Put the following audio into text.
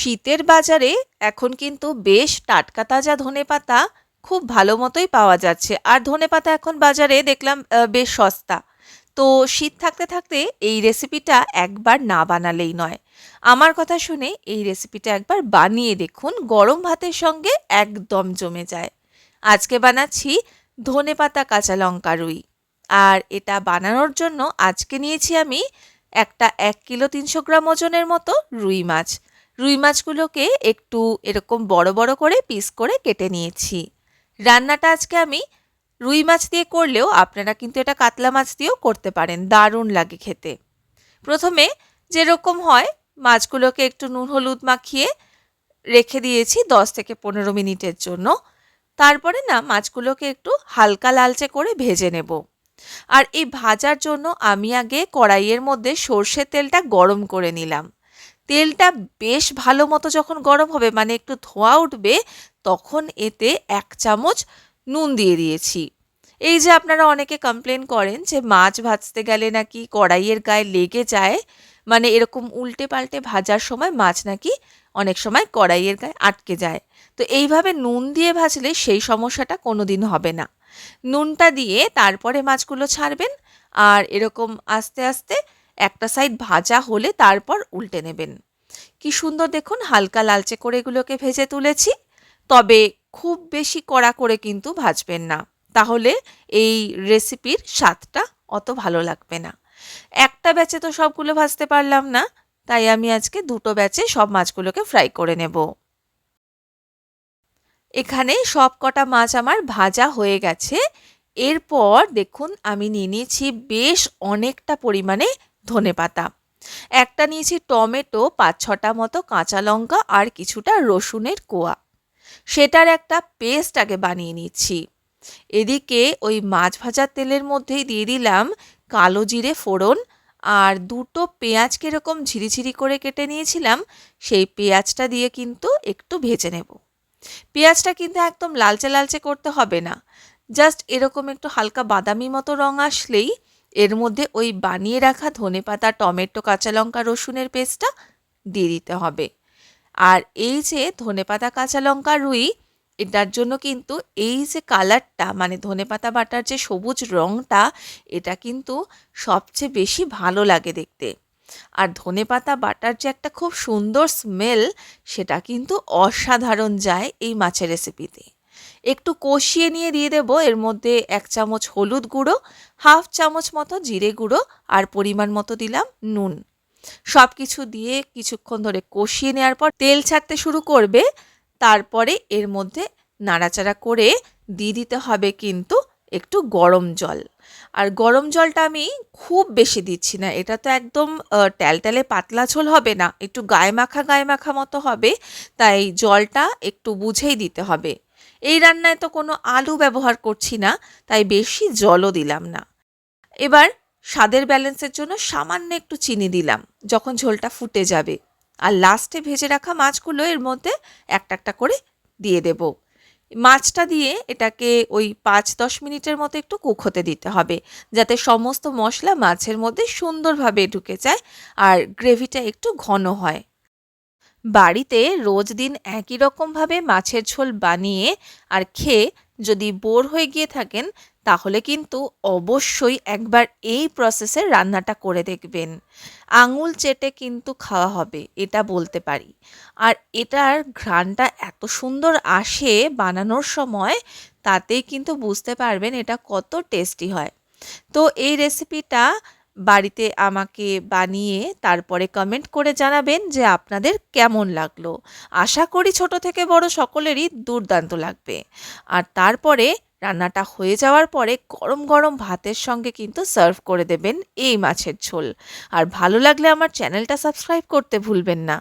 শীতের বাজারে এখন কিন্তু বেশ টাটকা তাজা ধনেপাতা খুব ভালো মতোই পাওয়া যাচ্ছে। আর ধনেপাতা এখন বাজারে দেখলাম বেশ সস্তা। তো শীত থাকতে থাকতে এই রেসিপিটা একবার না বানালেই নয়। আমার কথা শুনে এই রেসিপিটা একবার বানিয়ে দেখুন, গরম ভাতের সঙ্গে একদম জমে যায়। আজকে বানাচ্ছি ধনেপাতা কাঁচা লঙ্কা রুই। আর এটা বানানোর জন্য আজকে নিয়েছি আমি একটা 1 কিলো 300 গ্রাম ওজনের মতো রুই মাছ। রুই মাছগুলোকে একটু এরকম বড় বড় করে পিস করে কেটে নিয়েছি। রান্নাটা আজকে আমি রুই মাছ দিয়ে করলেও আপনারা কিন্তু এটা কাতলা মাছ দিয়েও করতে পারেন, দারুণ লাগে খেতে। প্রথমে যেরকম হয় মাছগুলোকে একটু নুন হলুদ মাখিয়ে রেখে দিয়েছি 10 থেকে 15 মিনিটের জন্য। তারপরে না মাছগুলোকে একটু হালকা লালচে করে ভেজে নেব। আর এই ভাজার জন্য আমি আগে কড়াইয়ের মধ্যে সর্ষের তেলটা গরম করে নিলাম। তেলটা বেশ ভালো মতো যখন গরম হবে, মানে একটু ধোঁয়া উঠবে, তখন এতে 1 চামচ নুন দিয়ে দিয়েছি। এই যে আপনারা অনেকে কমপ্লেন করেন যে মাছ ভাজতে গেলে নাকি কড়াইয়ের গায়ে লেগে যায়, মানে এরকম উল্টে পাল্টে ভাজার সময় মাছ নাকি অনেক সময় কড়াইয়ের গায়ে আটকে যায়। তো এইভাবে নুন দিয়ে ভাজলে সেই সমস্যাটা কোনোদিন হবে না। নুনটা দিয়ে তারপরে মাছগুলো ছাড়বেন, আর এরকম আস্তে আস্তে একটা সাইড ভাজা হলে তারপর উল্টে নেবেন। কি সুন্দর দেখুন, হালকা লালচে করে এগুলোকে ভেজে তুলেছি। তবে খুব বেশি কড়া করে কিন্তু ভাজবেন না, তাহলে এই রেসিপির স্বাদটা অত ভালো লাগবে না। একটা ব্যাচে তো সবগুলো ভাজতে পারলাম না, তাই আমি আজকে দুটো ব্যাচে সব মাছগুলোকে ফ্রাই করে নেব। এখানে সব কটা মাছ আমার ভাজা হয়ে গেছে। এরপর দেখুন আমি নিয়ে নিয়েছি বেশ অনেকটা পরিমাণে ধনেপাতা। একটা নিয়েছি টমেটো, 5-6টা মতো কাঁচা লঙ্কা আর কিছুটা রসুনের কোয়া। সেটার একটা পেস্ট আগে বানিয়ে নিচ্ছি। এদিকে ওই মাছ ভাজার তেলের মধ্যেই দিয়ে দিলাম কালো জিরে ফোড়ন, আর দুটো পেঁয়াজকে এরকম ঝিরিঝিরি করে কেটে নিয়েছিলাম, সেই পেঁয়াজটা দিয়ে কিন্তু একটু ভেজে নেব। পেঁয়াজটা কিন্তু একদম লালচে লালচে করতে হবে না, জাস্ট এরকম একটু হালকা বাদামি মতো রং আসলেই এর মধ্যে ওই বানিয়ে রাখা ধনেপাতা, টমেটো, কাঁচা লঙ্কা, রসুনের পেস্টটা দিয়ে দিতে হবে। আর এই যে ধনেপাতা কাঁচা লঙ্কা রুই, এটার জন্য কিন্তু এই যে কালারটা, মানে ধনেপাতা বাটার যে সবুজ রংটা, এটা কিন্তু সবচেয়ে বেশি ভালো লাগে দেখতে। আর ধনেপাতা বাটার যে একটা খুব সুন্দর স্মেল, সেটা কিন্তু অসাধারণ যায় এই মাছের রেসিপিতে। একটু কষিয়ে নিয়ে দিয়ে দেবো এর মধ্যে 1 চামচ হলুদ গুঁড়ো, 1/2 চামচ মতো জিরে গুঁড়ো, আর পরিমাণ মতো দিলাম নুন। সব কিছু দিয়ে কিছুক্ষণ ধরে কষিয়ে নেওয়ার পর তেল ছাড়তে শুরু করবে। তারপরে এর মধ্যে নাড়াচাড়া করে দিয়ে দিতে হবে কিন্তু একটু গরম জল। আর গরম জলটা আমি খুব বেশি দিচ্ছি না, এটা তো একদম ট্যালট্যালে পাতলা ঝোল হবে না, একটু গায়ে মাখা মতো হবে, তাই জলটা একটু বুঝেই দিতে হবে। এই রান্নায় তো কোনো আলু ব্যবহার করছি না, তাই বেশি জলও দিলাম না। এবার স্বাদের ব্যালেন্সের জন্য সামান্য একটু চিনি দিলাম যখন ঝোলটা ফুটে যাবে। আর লাস্টে ভেজে রাখা মাছগুলো এর মধ্যে একটা একটা করে দিয়ে দেব। মাছটা দিয়ে এটাকে ওই 5-10 মিনিটের মতো একটু কুক হতে দিতে হবে, যাতে সমস্ত মশলা মাছের মধ্যে সুন্দরভাবে ঢুকে যায় আর গ্রেভিটা একটু ঘন হয়। বাড়িতে রোজ দিন একই রকমভাবে মাছের ঝোল বানিয়ে আর খেয়ে যদি বোর হয়ে গিয়ে থাকেন, তাহলে কিন্তু অবশ্যই একবার এই প্রসেসে রান্নাটা করে দেখবেন। আঙুল চেটে কিন্তু খাওয়া হবে, এটা বলতে পারি। আর এটার ঘ্রাণটা এত সুন্দর আসে বানানোর সময়, তাতেই কিন্তু বুঝতে পারবেন এটা কত টেস্টি হয়। তো এই রেসিপিটা বাড়িতে আমাকে বানিয়ে তারপরে কমেন্ট করে জানাবেন যে আপনাদের কেমন লাগলো। আশা করি ছোট থেকে বড় সকলেরই দুর্দান্ত লাগবে। আর তারপরে রান্নাটা হয়ে যাওয়ার পরে গরম গরম ভাতের সঙ্গে কিন্তু সার্ভ করে দেবেন এই মাছের ঝোল। আর ভালো লাগলে আমার চ্যানেলটা সাবস্ক্রাইব করতে ভুলবেন না।